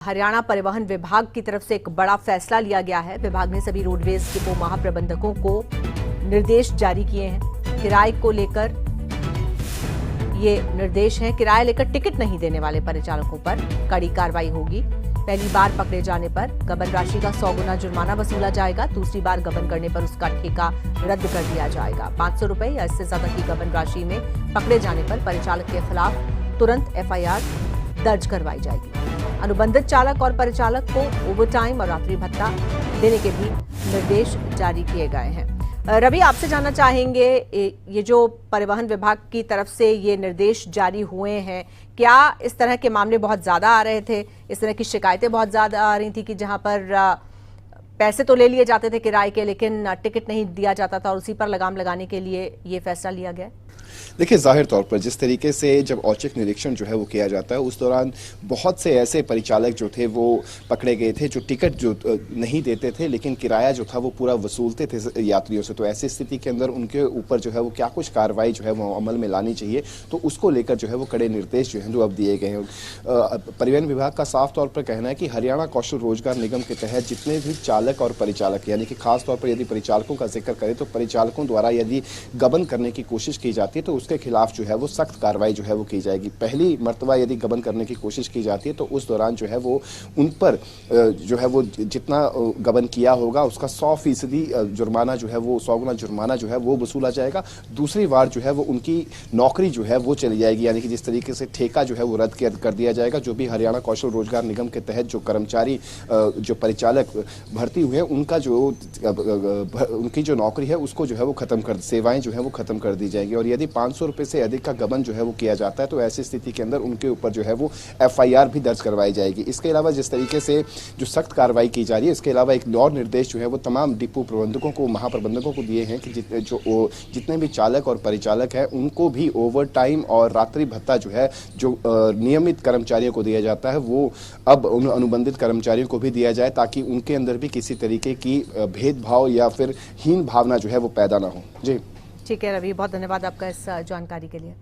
हरियाणा परिवहन विभाग की तरफ से एक बड़ा फैसला लिया गया है। विभाग ने सभी रोडवेज डिपो महाप्रबंधकों को निर्देश जारी किए हैं। किराए को लेकर ये निर्देश है। किराया लेकर टिकट नहीं देने वाले परिचालकों पर कड़ी कार्रवाई होगी। पहली बार पकड़े जाने पर गबन राशि का 100 गुना जुर्माना वसूला जाएगा। दूसरी बार गबन करने पर उसका ठेका रद्द कर दिया जाएगा। 500 रुपए या इससे ज्यादा की गबन राशि में पकड़े जाने पर परिचालक के खिलाफ तुरंत FIR दर्ज करवाई जाएगी। अनुबंधित चालक और परिचालक को ओवरटाइम और रात्रि भत्ता देने के भी निर्देश जारी किए गए हैं। रवि, आपसे जानना चाहेंगे, ये जो परिवहन विभाग की तरफ से ये निर्देश जारी हुए हैं, क्या इस तरह के मामले बहुत ज्यादा आ रहे थे? इस तरह की शिकायतें बहुत ज्यादा आ रही थी कि जहां पर पैसे तो ले लिए जाते थे किराए के, लेकिन टिकट नहीं दिया जाता था और उसी पर लगाम लगाने के लिए ये फैसला लिया गया? देखिए, जाहिर तौर पर जिस तरीके से जब औचक निरीक्षण जो है वो किया जाता है, उस दौरान बहुत से ऐसे परिचालक जो थे वो पकड़े गए थे जो टिकट जो नहीं देते थे, लेकिन किराया जो था वो पूरा वसूलते थे यात्रियों से। तो ऐसी स्थिति के अंदर उनके ऊपर जो है वो क्या कुछ कार्रवाई जो है वो अमल में लानी चाहिए, तो उसको लेकर जो है वो कड़े निर्देश जो है जो अब दिए गए हैं। परिवहन विभाग का साफ तौर पर कहना है कि हरियाणा कौशल रोजगार निगम के तहत जितने भी चालक और परिचालक, यानी कि खासतौर पर यदि परिचालकों का जिक्र करें तो परिचालकों द्वारा यदि गबन करने की कोशिश की जाती है तो उसके खिलाफ जो है वो सख्त कार्रवाई जो है वो की जाएगी। पहली मर्तबा यदि गबन करने की कोशिश की जाती है तो उस दौरान जो है वो उन पर जो है वो जितना गबन किया होगा उसका 100% जुर्माना जो है वो 100 गुना जुर्माना जो है वो वसूला जाएगा। दूसरी बार जो है वो उनकी नौकरी जो है वो चली जाएगी, यानी कि जिस तरीके से ठेका जो है वो रद्द कर दिया जाएगा। जो भी हरियाणा कौशल रोजगार निगम के तहत जो कर्मचारी जो परिचालक भर्ती हुए हैं उनका जो उनकी जो नौकरी है उसको जो है वो खत्म कर, सेवाएं जो है वो खत्म कर दी जाएंगी। और यदि 500 रुपए से अधिक का गबन जो है वो किया जाता है तो ऐसी स्थिति के अंदर उनके ऊपर जो है वो FIR भी दर्ज करवाई जाएगी। इसके अलावा जिस तरीके से जो सख्त कार्रवाई की जा रही है, इसके अलावा एक और निर्देश जो है वो तमाम डिपो प्रबंधकों को, महाप्रबंधकों को दिए हैं कि जितने भी चालक और परिचालक हैं उनको भी ओवर टाइम और रात्रि भत्ता जो है जो नियमित कर्मचारियों को दिया जाता है वो अब उन अनुबंधित कर्मचारियों को भी दिया जाए, ताकि उनके अंदर भी किसी तरीके की भेदभाव या फिर हीन भावना जो है वो पैदा ना हो। जी ठीक है रवि, बहुत धन्यवाद आपका इस जानकारी के लिए।